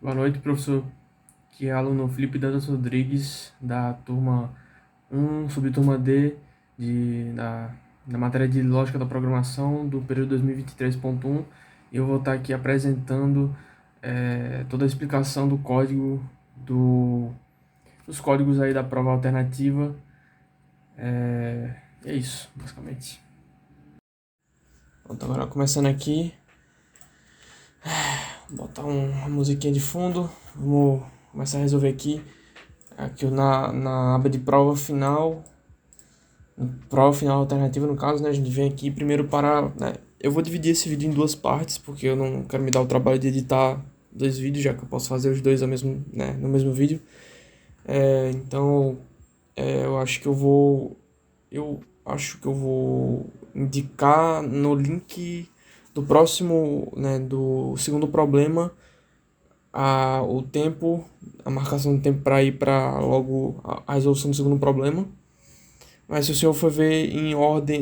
Boa noite, professor. Que é aluno Felipe Dantas Rodrigues, da turma 1, subturma D, da matéria de Lógica da Programação, do período 2023.1. Eu vou estar aqui apresentando toda a explicação do código, dos códigos aí da prova alternativa. É isso, basicamente. Pronto, agora começando aqui, vou botar uma musiquinha de fundo, vamos começar a resolver aqui na aba de prova final alternativa, no caso, né, a gente vem aqui primeiro para, né, eu vou dividir esse vídeo em duas partes, porque eu não quero me dar o trabalho de editar dois vídeos, já que eu posso fazer os dois no mesmo vídeo. Então, eu acho que eu vou indicar no link do próximo, né, do segundo problema, o tempo, a marcação do tempo para ir para logo a resolução do segundo problema. Mas se o senhor for ver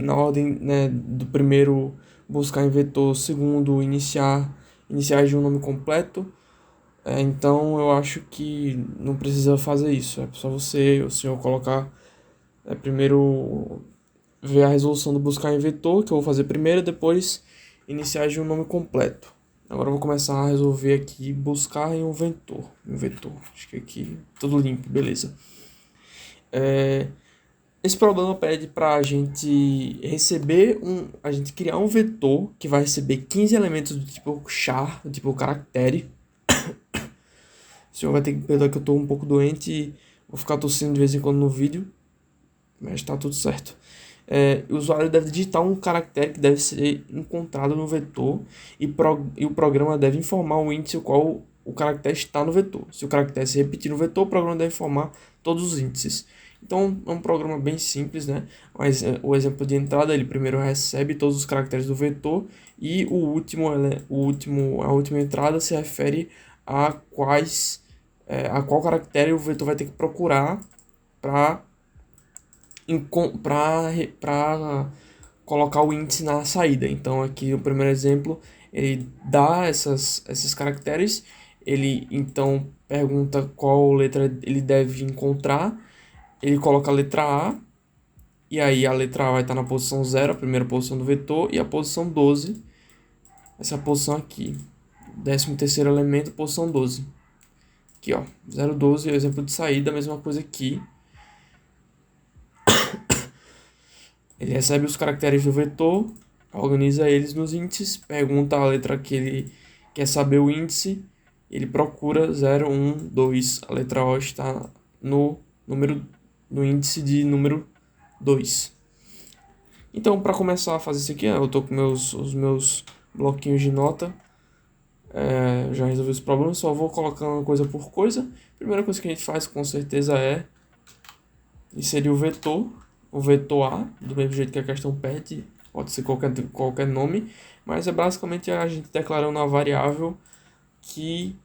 na ordem, né, do primeiro, buscar em vetor, segundo, iniciais de um nome completo, então eu acho que não precisa fazer isso. É só o senhor colocar, primeiro ver a resolução do buscar em vetor, que eu vou fazer primeiro, depois iniciais de um nome completo. Agora eu vou começar a resolver aqui, buscar em um vetor. Acho que aqui tudo limpo, beleza. Esse problema pede para a gente a gente criar um vetor que vai receber 15 elementos do tipo char, do tipo caractere. O senhor vai ter que perdoar que eu estou um pouco doente e vou ficar tossindo de vez em quando no vídeo, mas está tudo certo. O usuário deve digitar um caractere que deve ser encontrado no vetor e o programa deve informar o índice o qual o caractere está no vetor. Se o caractere se repetir no vetor, o programa deve informar todos os índices. Então é um programa bem simples, né? Mas o exemplo de entrada, ele primeiro recebe todos os caracteres do vetor e a última entrada se refere a qual caractere o vetor vai ter que procurar para colocar o índice na saída. Então aqui o primeiro exemplo, ele dá esses caracteres, ele então pergunta qual letra ele deve encontrar, ele coloca a letra A, e aí a letra A vai estar na posição 0, a primeira posição do vetor, e a posição 12, essa posição aqui, 13º elemento, posição 12. Aqui, ó, 0, 12 é o exemplo de saída, a mesma coisa aqui. Ele recebe os caracteres do vetor, organiza eles nos índices, pergunta a letra que ele quer saber o índice, ele procura 0, 1, 2, a letra O está no índice de número 2. Então, para começar a fazer isso aqui, eu estou com os meus bloquinhos de nota, já resolvi os problemas, só vou colocando coisa por coisa. A primeira coisa que a gente faz com certeza é inserir o vetor A, do mesmo jeito que a questão pede, pode ser qualquer nome, mas é basicamente a gente declarando a variável que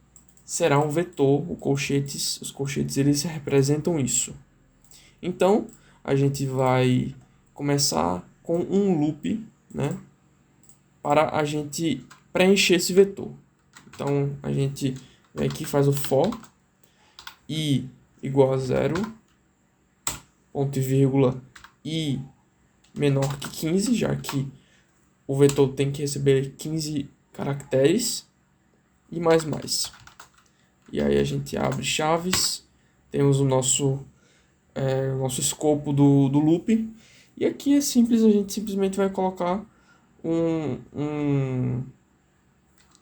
será um vetor, os colchetes eles representam isso. Então, a gente vai começar com um loop, né, para a gente preencher esse vetor. Então, a gente vem aqui e faz o for, i igual a 0, ponto e vírgula, i menor que 15, já que o vetor tem que receber 15 caracteres, e mais. E aí a gente abre chaves, temos o nosso escopo do loop, e aqui é simples, a gente simplesmente vai colocar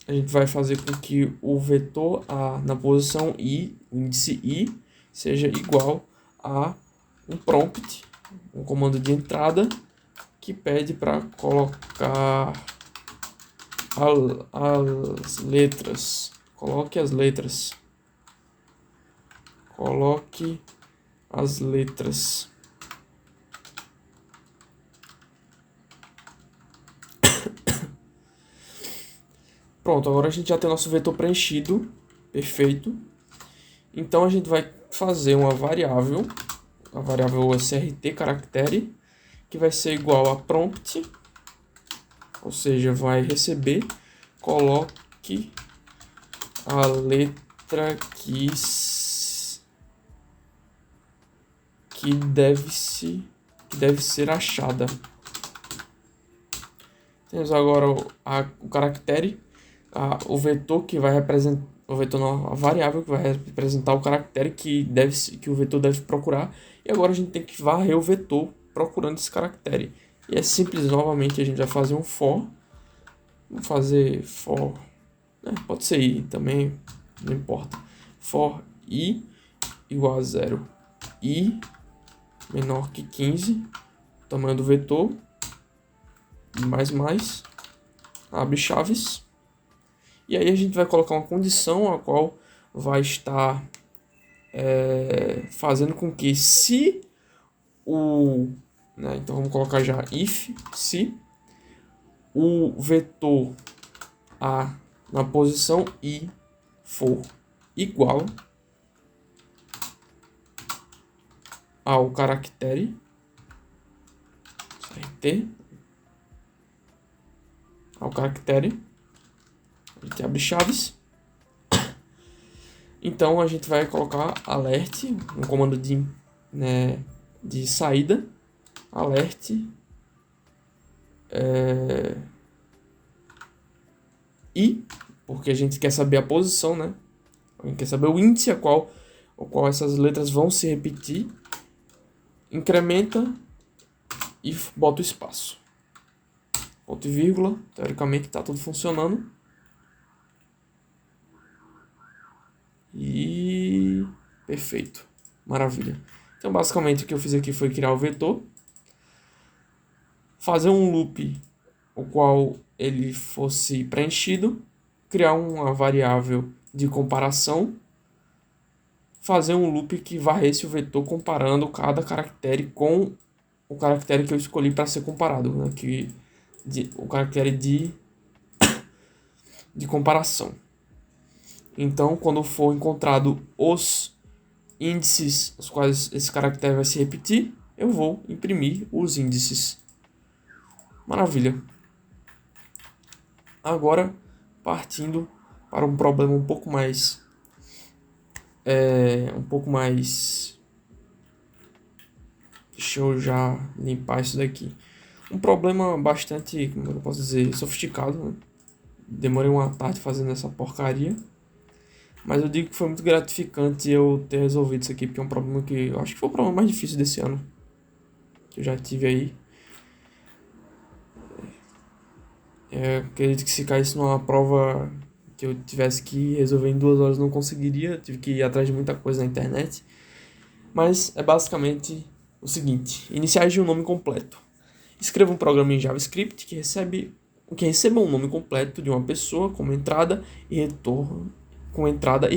a gente vai fazer com que o vetor A na posição I, o índice I, seja igual a um prompt, um comando de entrada, que pede para colocar as letras. Coloque as letras. Coloque as letras. Pronto, agora a gente já tem nosso vetor preenchido. Perfeito. Então a gente vai fazer uma variável, a variável srt caractere, que vai ser igual a prompt, ou seja, vai receber, coloque a letra letra que deve ser achada. Temos agora o caractere, o vetor que vai representar, o vetor não, a variável que vai representar o caractere que o vetor deve procurar. E agora a gente tem que varrer o vetor procurando esse caractere. E é simples, novamente a gente vai fazer um for. Vamos fazer for, pode ser i também, não importa. For i igual a 0. I menor que 15, tamanho do vetor, mais, abre chaves. E aí a gente vai colocar uma condição a qual vai estar fazendo com que se então vamos colocar já if, se o vetor A na posição I for igual ao caractere a gente abre chaves. Então a gente vai colocar alert, um comando de saída, alert I, porque a gente quer saber a posição, né? A gente quer saber o índice ao qual essas letras vão se repetir. Incrementa e bota o espaço. Ponto e vírgula. Teoricamente está tudo funcionando. E perfeito. Maravilha. Então basicamente o que eu fiz aqui foi criar o vetor. Fazer um loop o qual ele fosse preenchido. Criar uma variável de comparação. Fazer um loop que varresse o vetor comparando cada caractere com o caractere que eu escolhi para ser comparado, né? O caractere de comparação. Então, quando for encontrado os índices os quais esse caractere vai se repetir, eu vou imprimir os índices. Maravilha. Agora, partindo para um problema um pouco mais deixa eu já limpar isso daqui. Um problema bastante, como eu posso dizer, sofisticado, né? Demorei uma tarde fazendo essa porcaria, mas eu digo que foi muito gratificante eu ter resolvido isso aqui, porque é um problema que eu acho que foi o problema mais difícil desse ano que eu já tive aí. Acredito que se caísse numa prova que eu tivesse que resolver em 2 horas não conseguiria, tive que ir atrás de muita coisa na internet. Mas é basicamente o seguinte: iniciais de um nome completo. Escreva um programa em JavaScript que receba um nome completo de uma pessoa como entrada e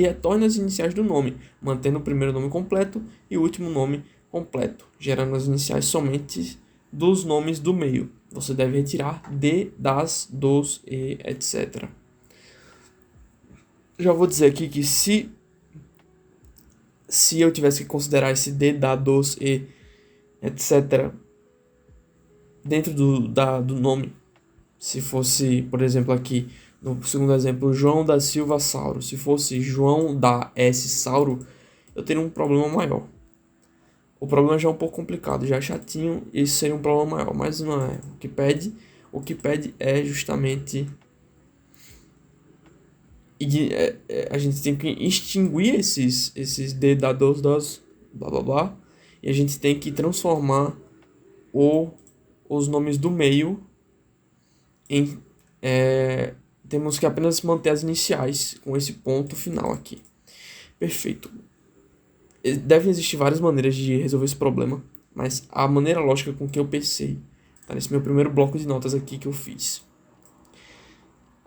retorne as iniciais do nome, mantendo o primeiro nome completo e o último nome completo, gerando as iniciais somente dos nomes do meio. Você deve retirar de, das, dos, e, etc. Já vou dizer aqui que se eu tivesse que considerar esse de, da, dos, e, etc. dentro do nome, se fosse, por exemplo, aqui no segundo exemplo, João da Silva Sauro, se fosse João da S Sauro, eu teria um problema maior. O problema já é um pouco complicado, já é chatinho, e isso seria um problema maior, mas não é. O que pede é justamente a gente tem que extinguir esses D, da, dos, blá blá blá, e a gente tem que transformar os nomes do meio em temos que apenas manter as iniciais com esse ponto final aqui. Perfeito. Devem existir várias maneiras de resolver esse problema, mas a maneira lógica com que eu pensei tá nesse meu primeiro bloco de notas aqui que eu fiz.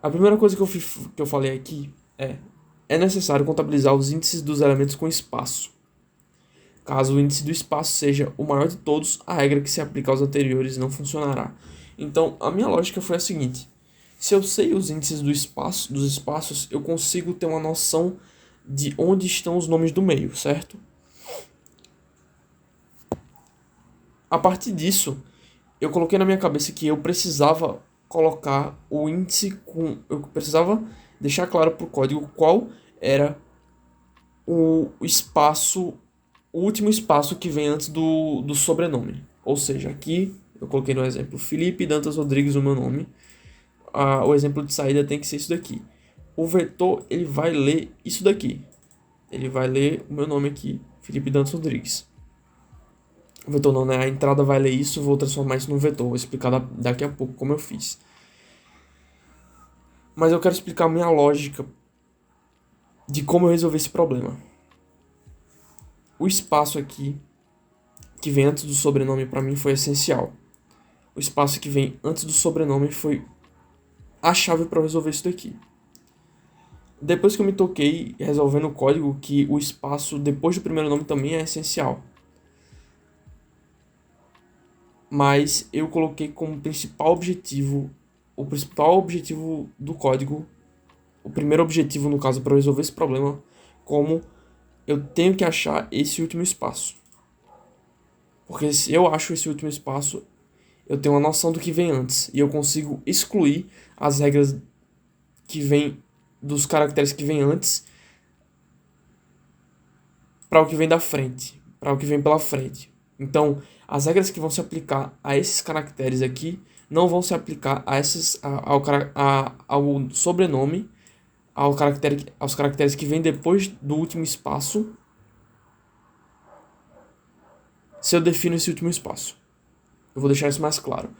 A primeira coisa que eu falei aqui é necessário contabilizar os índices dos elementos com espaço. Caso o índice do espaço seja o maior de todos, a regra que se aplica aos anteriores não funcionará. Então, a minha lógica foi a seguinte: se eu sei os índices dos espaços, eu consigo ter uma noção de onde estão os nomes do meio, certo? A partir disso, eu coloquei na minha cabeça que eu precisava colocar o índice eu precisava deixar claro para o código qual era o último espaço que vem antes do sobrenome. Ou seja, aqui eu coloquei no exemplo Felipe Dantas Rodrigues, o meu nome. O exemplo de saída tem que ser isso daqui. O vetor, ele vai ler isso daqui. Ele vai ler o meu nome aqui, Felipe Dantas Rodrigues. O vetor não, né? A entrada vai ler isso, vou transformar isso num vetor. Vou explicar daqui a pouco como eu fiz. Mas eu quero explicar a minha lógica de como eu resolvi esse problema. O espaço aqui, que vem antes do sobrenome, para mim foi essencial. O espaço que vem antes do sobrenome foi a chave para resolver isso daqui. Depois que eu me toquei resolvendo o código que o espaço depois do primeiro nome também é essencial. Mas eu coloquei como principal objetivo, o principal objetivo do código, o primeiro objetivo no caso para resolver esse problema, como eu tenho que achar esse último espaço. Porque se eu acho esse último espaço, eu tenho uma noção do que vem antes e eu consigo excluir as regras que vêm dos caracteres que vêm antes para o que vem da frente, para o que vem pela frente. Então, as regras que vão se aplicar a esses caracteres aqui não vão se aplicar ao sobrenome, aos caracteres que vêm depois do último espaço, se eu defino esse último espaço. Eu vou deixar isso mais claro.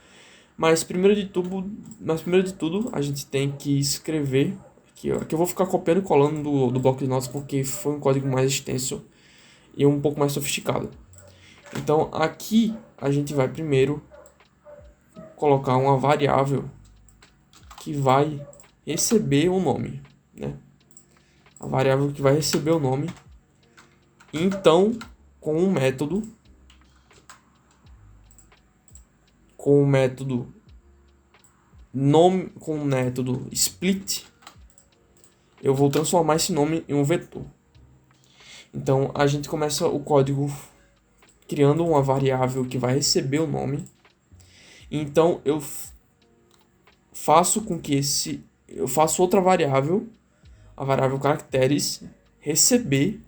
Mas primeiro de tudo, a gente tem que escrever aqui, ó. Aqui eu vou ficar copiando e colando do bloco de notas porque foi um código mais extenso e um pouco mais sofisticado. Então aqui a gente vai primeiro colocar uma variável que vai receber o nome, né? A variável que vai receber o nome. Então, com o método split, eu vou transformar esse nome em um vetor. Então a gente começa o código criando uma variável que vai receber o nome. Então eu faço outra variável, a variável caracteres, receber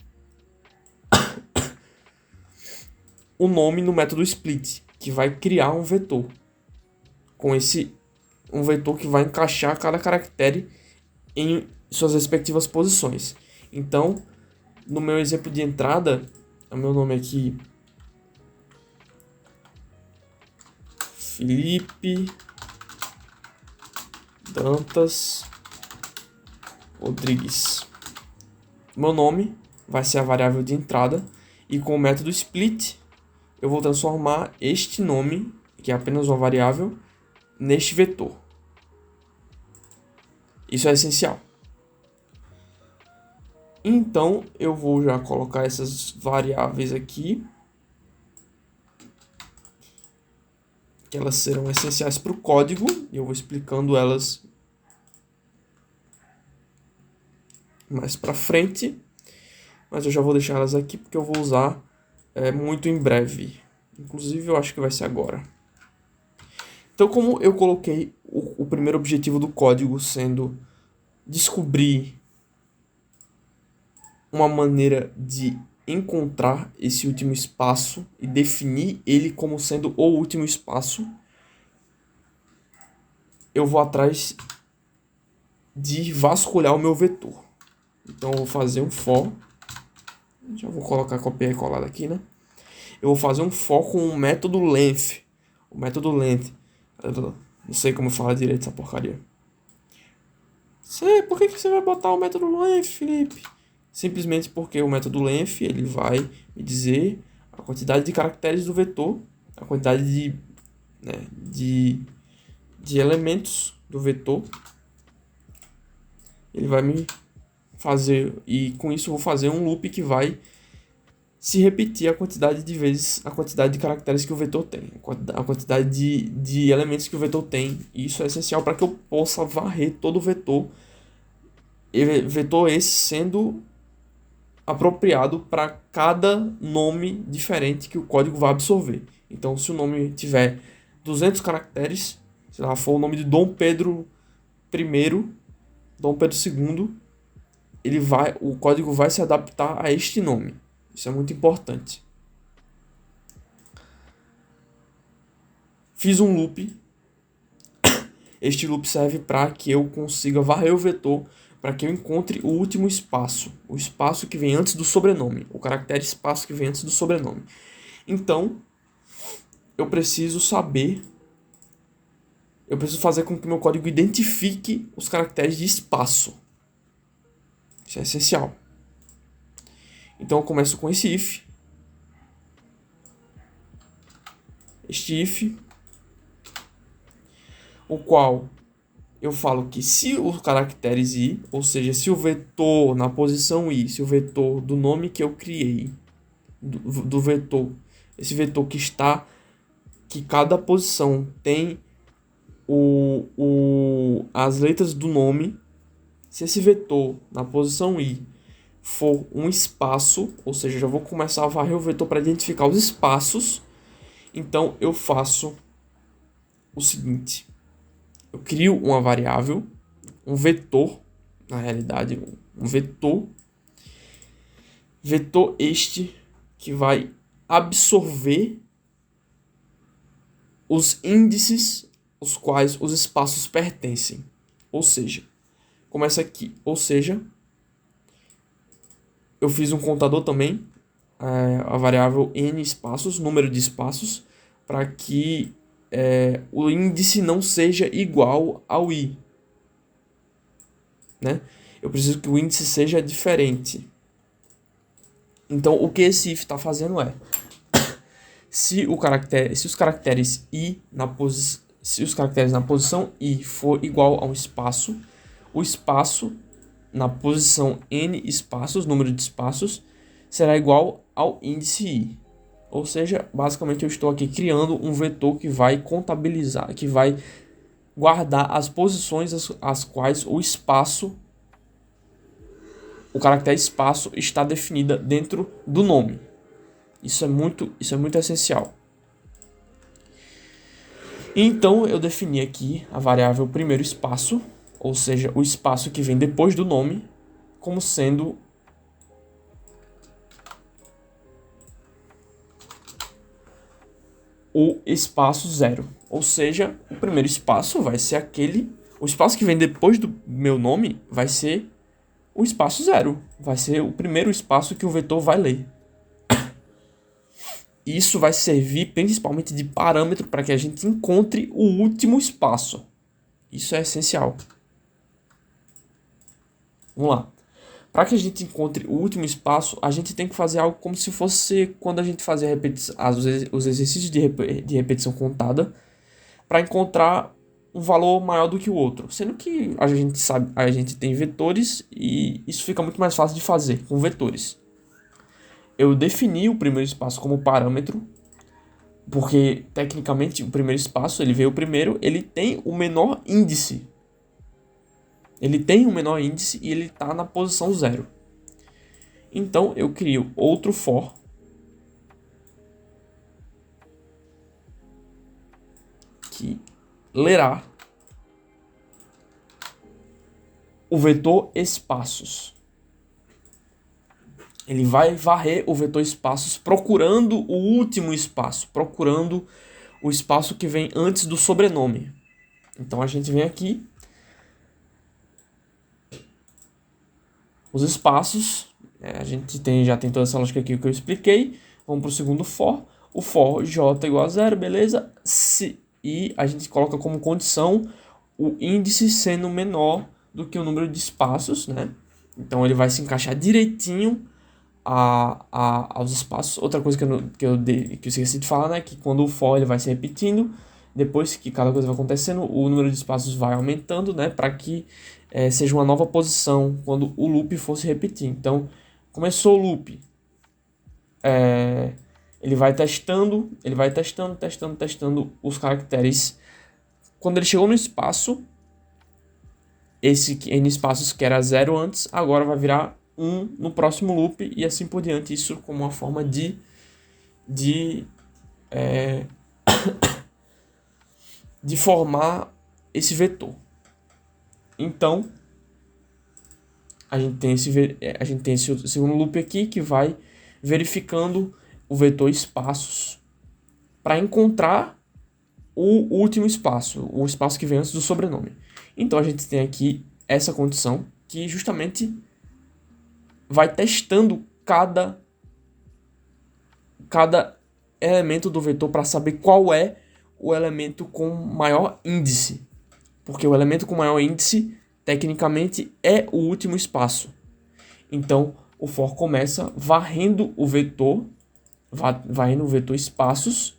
o nome no método split, que vai criar um vetor. Um vetor que vai encaixar cada caractere em suas respectivas posições. Então, no meu exemplo de entrada, o meu nome aqui Felipe Dantas Rodrigues. Meu nome vai ser a variável de entrada e com o método split eu vou transformar este nome, que é apenas uma variável, neste vetor. Isso é essencial. Então eu vou já colocar essas variáveis aqui, que elas serão essenciais para o código, e eu vou explicando elas mais para frente, mas eu já vou deixar elas aqui porque eu vou usar muito em breve. Inclusive eu acho que vai ser agora. Então, como eu coloquei o primeiro objetivo do código sendo descobrir uma maneira de encontrar esse último espaço e definir ele como sendo o último espaço, eu vou atrás de vasculhar o meu vetor. Então eu vou fazer um for, já vou colocar copiar e colar aqui, né? Eu vou fazer um for com o método length. O método length, não sei como fala direito essa porcaria. Por que você vai botar o método length, Felipe? Simplesmente porque o método length ele vai me dizer a quantidade de caracteres do vetor, a quantidade de elementos do vetor. Ele vai me fazer, e com isso eu vou fazer um loop que vai se repetir a quantidade de vezes, a quantidade de caracteres que o vetor tem, a quantidade de elementos que o vetor tem. E isso é essencial para que eu possa varrer todo o vetor, vetor esse sendo apropriado para cada nome diferente que o código vai absorver. Então, se o nome tiver 200 caracteres, sei lá, for o nome de Dom Pedro I, Dom Pedro II, o código vai se adaptar a este nome. Isso é muito importante. Fiz um loop. Este loop serve para que eu consiga varrer o vetor, para que eu encontre o último espaço, o espaço que vem antes do sobrenome, o caractere espaço que vem antes do sobrenome. Então, eu preciso fazer com que meu código identifique os caracteres de espaço. Isso é essencial. Então eu começo com esse if. Este if, o qual eu falo que se os caracteres i, ou seja, se o vetor na posição i, se o vetor do nome que eu criei, do vetor, esse vetor que cada posição tem as letras do nome, se esse vetor na posição i for um espaço, ou seja, já vou começar a varrer o vetor para identificar os espaços, então eu faço o seguinte: eu crio uma variável, um vetor, na realidade, um vetor este que vai absorver os índices aos quais os espaços pertencem. Ou seja, começa aqui. Ou seja, eu fiz um contador também, a variável n espaços, número de espaços, para que o índice não seja igual ao i. Né? Eu preciso que o índice seja diferente. Então, o que esse if está fazendo é, se os caracteres i se os caracteres na posição i for igual a um espaço, o espaço na posição n espaços, número de espaços, será igual ao índice i. Ou seja, basicamente eu estou aqui criando um vetor que vai contabilizar, que vai guardar as posições as quais o caractere espaço está definida dentro do nome. Isso é muito essencial. Então eu defini aqui a variável primeiro espaço, ou seja, o espaço que vem depois do nome, como sendo o espaço 0. Ou seja, o primeiro espaço vai ser o espaço que vem depois do meu nome vai ser o espaço 0. Vai ser o primeiro espaço que o vetor vai ler. Isso vai servir principalmente de parâmetro para que a gente encontre o último espaço. Isso é essencial. Vamos lá. Para que a gente encontre o último espaço, a gente tem que fazer algo como se fosse quando a gente fazia os exercícios de repetição contada, para encontrar um valor maior do que o outro. Sendo que a gente tem vetores e isso fica muito mais fácil de fazer com vetores. Eu defini o primeiro espaço como parâmetro, porque tecnicamente o primeiro espaço, ele veio primeiro, ele tem o menor índice. Ele tem um menor índice e ele está na posição 0. Então eu crio outro for que lerá o vetor espaços. Ele vai varrer o vetor espaços procurando o último espaço, procurando o espaço que vem antes do sobrenome. Então a gente vem aqui, os espaços, a gente já tem toda essa lógica aqui que eu expliquei. Vamos para o segundo for. O for j igual a 0, beleza? E a gente coloca como condição o índice sendo menor do que o número de espaços, né? Então ele vai se encaixar direitinho aos espaços. Outra coisa que eu esqueci de falar, né? Que quando o for ele vai se repetindo, depois que cada coisa vai acontecendo, o número de espaços vai aumentando, né? Para que seja uma nova posição quando o loop for se repetir. Então, começou o loop. Ele vai testando os caracteres. Quando ele chegou no espaço, esse n espaços que era 0 antes, agora vai virar 1 no próximo loop e assim por diante. Isso como uma forma de formar esse vetor. Então, a gente tem esse segundo loop aqui que vai verificando o vetor espaços para encontrar o último espaço, o espaço que vem antes do sobrenome. Então a gente tem aqui essa condição que justamente vai testando cada elemento do vetor para saber qual é o elemento com maior índice. Porque o elemento com maior índice, tecnicamente, é o último espaço. Então, o for começa varrendo o vetor, espaços,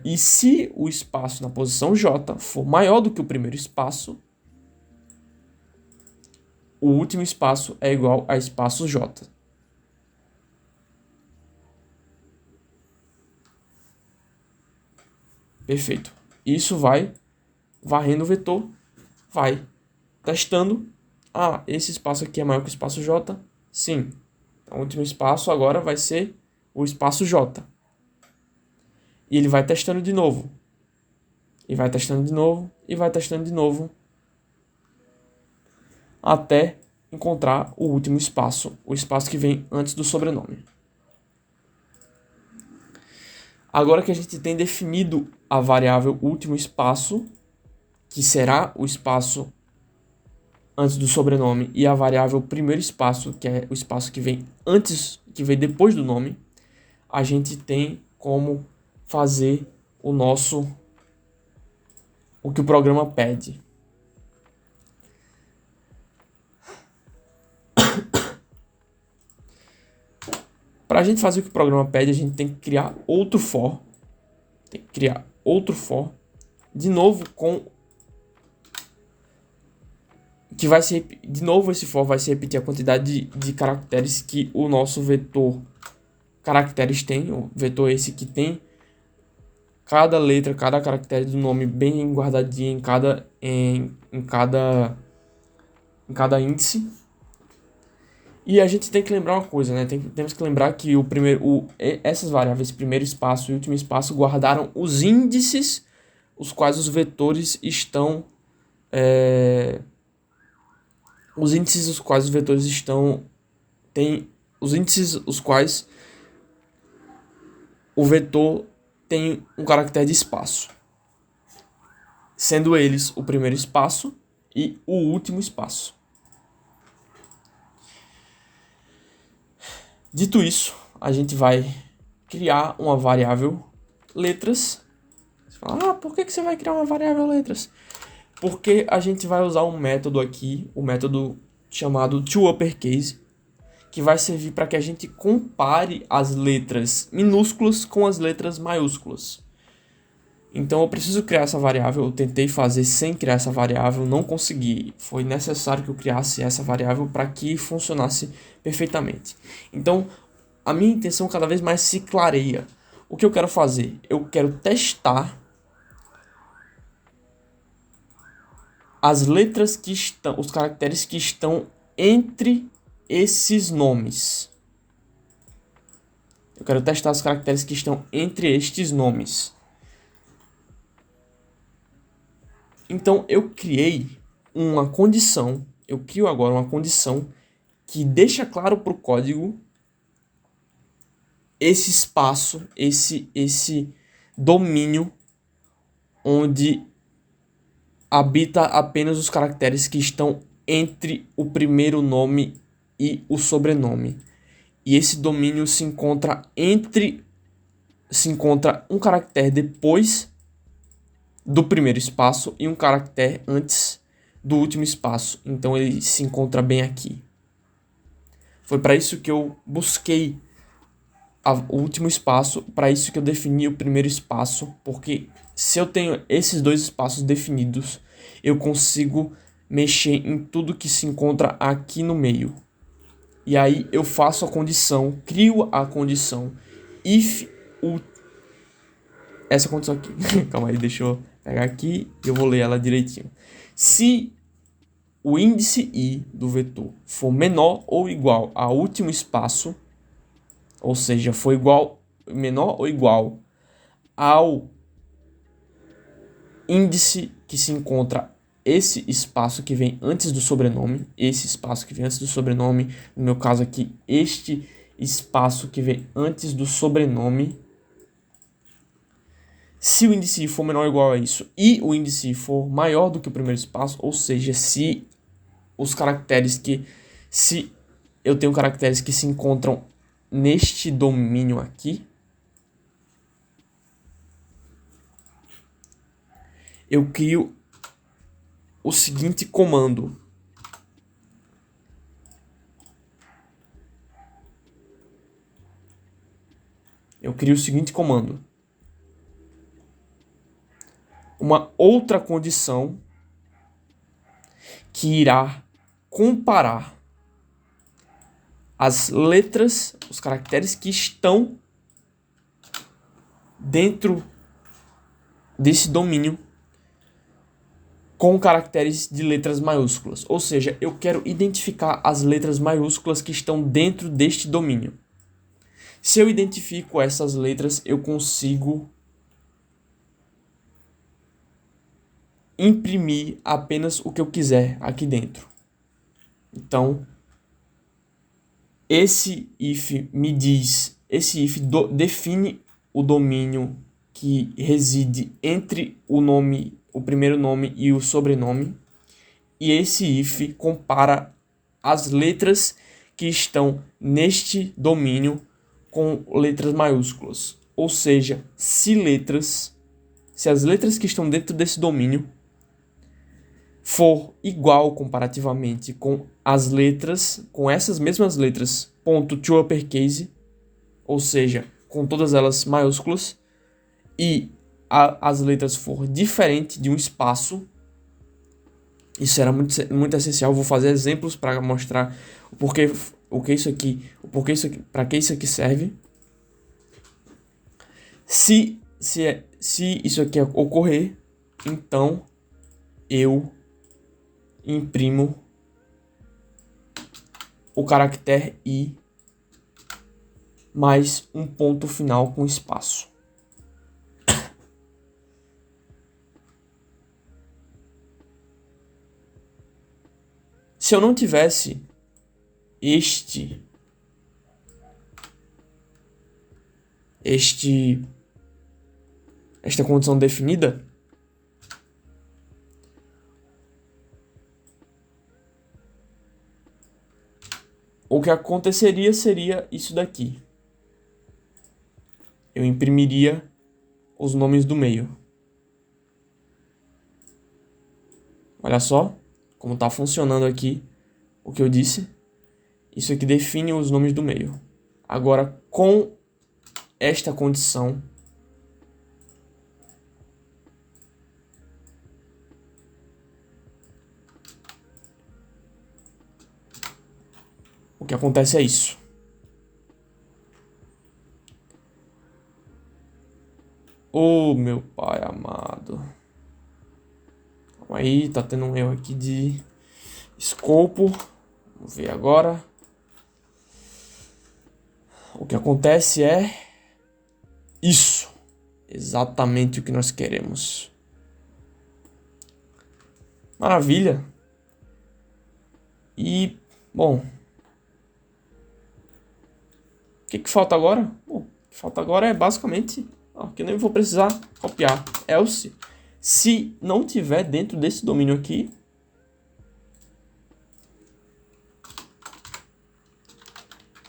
e se o espaço na posição J for maior do que o primeiro espaço, o último espaço é igual a espaço J. Perfeito. Isso vai varrendo o vetor, vai testando. Esse espaço aqui é maior que o espaço J? Sim. Então, o último espaço agora vai ser o espaço J. E ele vai testando de novo. E vai testando de novo. E vai testando de novo. Até encontrar o último espaço. O espaço que vem antes do sobrenome. Agora que a gente tem definido a variável último espaço, que será o espaço antes do sobrenome, e a variável primeiro espaço, que é o espaço que vem depois do nome, a gente tem como fazer o que o programa pede. Para a gente fazer o que o programa pede, a gente tem que criar outro for. De novo esse for vai se repetir a quantidade de caracteres que o nosso vetor caracteres tem. O vetor esse que tem cada letra, cada caractere do nome bem guardadinho em cada índice. E a gente tem que lembrar uma coisa, né? Temos que lembrar que essas variáveis, primeiro espaço e último espaço, guardaram os índices os quais os vetores estão... os índices os quais os vetores estão... os índices os quais o vetor tem um caractere de espaço. Sendo eles o primeiro espaço e o último espaço. Dito isso, a gente vai criar uma variável letras. Você fala, por que você vai criar uma variável letras? Porque a gente vai usar um método aqui, o método chamado toUpperCase, que vai servir para que a gente compare as letras minúsculas com as letras maiúsculas. Então eu preciso criar essa variável, eu tentei fazer sem criar essa variável, não consegui. Foi necessário que eu criasse essa variável para que funcionasse perfeitamente. Então a minha intenção cada vez mais se clareia. O que eu quero fazer? Eu quero testar as letras que estão, os caracteres que estão entre esses nomes. Eu quero testar os caracteres que estão entre estes nomes. Então eu crio agora uma condição que deixa claro para o código esse espaço, esse domínio onde habita apenas os caracteres que estão entre o primeiro nome e o sobrenome. E esse domínio se encontra um caractere depois do primeiro espaço e um caractere antes do último espaço. Então ele se encontra bem aqui. Foi para isso que eu busquei o último espaço, para isso que eu defini o primeiro espaço, porque se eu tenho esses dois espaços definidos, eu consigo mexer em tudo que se encontra aqui no meio. E aí eu faço a condição, crio a condição if essa condição aqui. Calma aí, deixa eu pegar aqui e eu vou ler ela direitinho. Se o índice i do vetor for menor ou igual ao último espaço, ou seja, for menor ou igual ao índice que se encontra esse espaço que vem antes do sobrenome, no meu caso aqui, este espaço que vem antes do sobrenome, se o índice for menor ou igual a isso e o índice for maior do que o primeiro espaço, ou seja, se eu tenho caracteres que se encontram neste domínio aqui, eu crio o seguinte comando. Uma outra condição que irá comparar as letras, os caracteres que estão dentro desse domínio com caracteres de letras maiúsculas. Ou seja, eu quero identificar as letras maiúsculas que estão dentro deste domínio. Se eu identifico essas letras, eu consigo imprimir apenas o que eu quiser aqui dentro. Então, esse if define o domínio que reside entre o primeiro nome e o sobrenome, e esse if compara as letras que estão neste domínio com letras maiúsculas. Ou seja, se as letras que estão dentro desse domínio for igual comparativamente com essas mesmas letras, ponto to uppercase, ou seja, com todas elas maiúsculas, e as letras for diferente de um espaço, isso era muito essencial. Eu vou fazer exemplos para mostrar para que isso aqui serve. Se isso aqui ocorrer, então eu imprimo o caractere I mais um ponto final com espaço. Se eu não tivesse esta condição definida, o que aconteceria seria isso daqui. Eu imprimiria os nomes do meio. Olha só como está funcionando aqui o que eu disse. Isso aqui define os nomes do meio. Agora, com esta condição, o que acontece é isso. Oh, meu pai amado. Calma aí, tá tendo um erro aqui de escopo. Vamos ver agora. O que acontece é isso. Exatamente o que nós queremos. Maravilha. E, bom, o que falta agora? Bom, o que falta agora é basicamente que eu nem vou precisar copiar. Else, se não tiver dentro desse domínio aqui,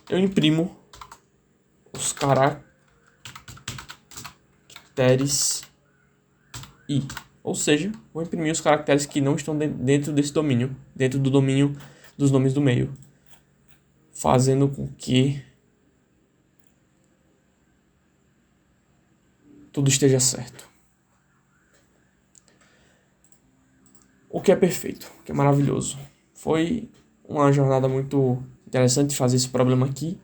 eu imprimo os caracteres I. Ou seja, vou imprimir os caracteres que não estão dentro desse domínio, dentro do domínio dos nomes do meio, fazendo com que tudo esteja certo. O que é perfeito, o que é maravilhoso. Foi uma jornada muito interessante fazer esse problema aqui.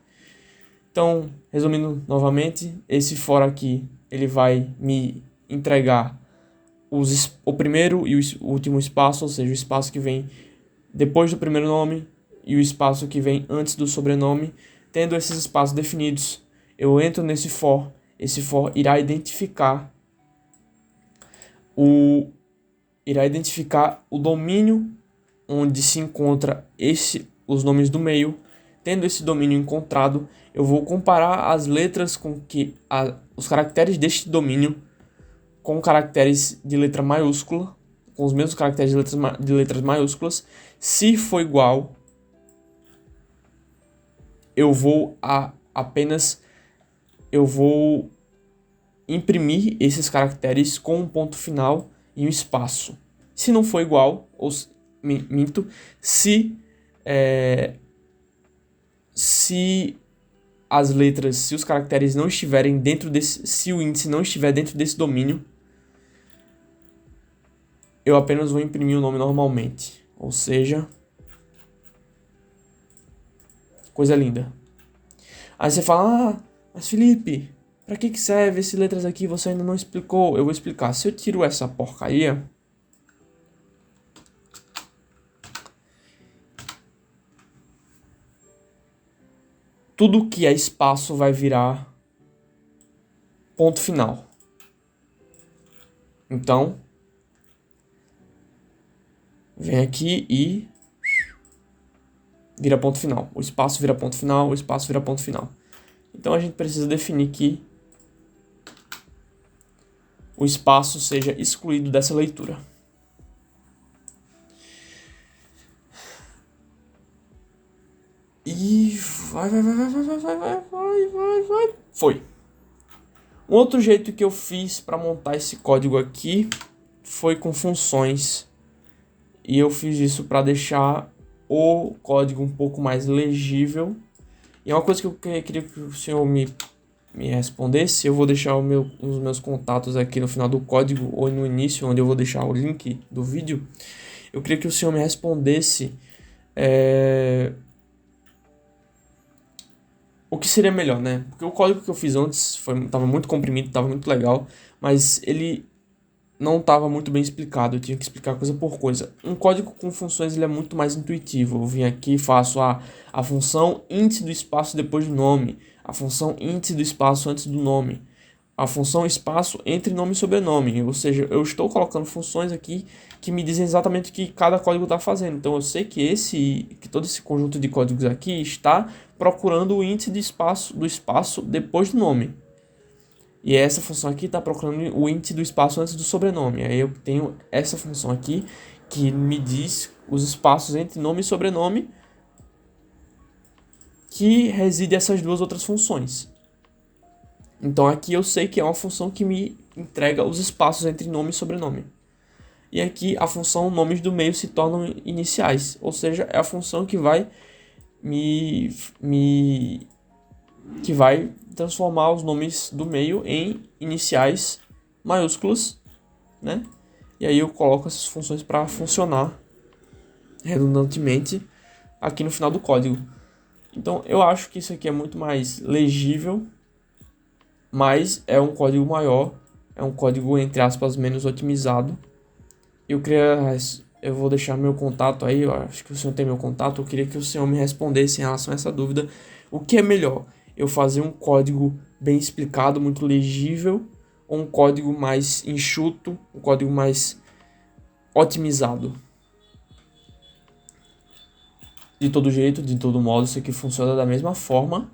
Então, resumindo novamente, esse for aqui, ele vai me entregar o primeiro e o último espaço, ou seja, o espaço que vem depois do primeiro nome e o espaço que vem antes do sobrenome. Tendo esses espaços definidos, eu entro nesse for. Esse for irá identificar irá identificar o domínio onde se encontra os nomes do meio. Tendo esse domínio encontrado, eu vou comparar as letras com os caracteres deste domínio com caracteres de letra maiúscula, com os mesmos caracteres de letras maiúsculas. Se for igual, eu vou imprimir esses caracteres com um ponto final e um espaço. Se não for igual, minto, se os caracteres não estiverem dentro se o índice não estiver dentro desse domínio, eu apenas vou imprimir o nome normalmente. Ou seja, coisa linda. Aí você fala, mas Felipe, pra que serve essas letras aqui? Você ainda não explicou. Eu vou explicar. Se eu tiro essa porcaria, tudo que é espaço vai virar ponto final. Então, vem aqui e vira ponto final. O espaço vira ponto final, o espaço vira ponto final. Então a gente precisa definir que o espaço seja excluído dessa leitura. E vai. Foi. Um outro jeito que eu fiz para montar esse código aqui foi com funções. E eu fiz isso para deixar o código um pouco mais legível. E é uma coisa que eu queria que o senhor me respondesse. Eu vou deixar os meus contatos aqui no final do código ou no início, onde eu vou deixar o link do vídeo. Eu queria que o senhor me respondesse o que seria melhor, né? Porque o código que eu fiz antes estava muito comprimido, estava muito legal, mas ele não estava muito bem explicado, eu tinha que explicar coisa por coisa. Um código com funções ele é muito mais intuitivo. Eu vim aqui e faço a função índice do espaço depois do nome, a função índice do espaço antes do nome, a função espaço entre nome e sobrenome. Ou seja, eu estou colocando funções aqui que me dizem exatamente o que cada código está fazendo. Então eu sei que todo esse conjunto de códigos aqui está procurando o índice do espaço depois do nome. E essa função aqui está procurando o índice do espaço antes do sobrenome. Aí eu tenho essa função aqui que me diz os espaços entre nome e sobrenome que reside essas duas outras funções. Então aqui eu sei que é uma função que me entrega os espaços entre nome e sobrenome. E aqui a função nomes do meio se tornam iniciais. Ou seja, é a função que vai que vai transformar os nomes do meio em iniciais maiúsculas, né? E aí eu coloco essas funções para funcionar redundantemente aqui no final do código. Então eu acho que isso aqui é muito mais legível, mas é um código maior, é um código entre aspas menos otimizado. Eu vou deixar meu contato aí, eu acho que o senhor tem meu contato, eu queria que o senhor me respondesse em relação a essa dúvida. O que é melhor? Eu fazer um código bem explicado, muito legível, ou um código mais enxuto, um código mais otimizado? De todo jeito, de todo modo, isso aqui funciona da mesma forma.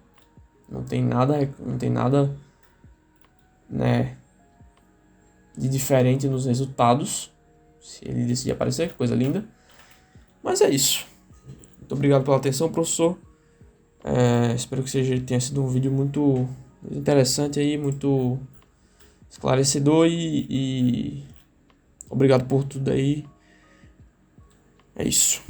Não tem nada, né, de diferente nos resultados. Se ele decidir aparecer, coisa linda. Mas é isso. Muito obrigado pela atenção, professor. Espero que tenha sido um vídeo muito interessante aí, muito esclarecedor e obrigado por tudo aí. É isso.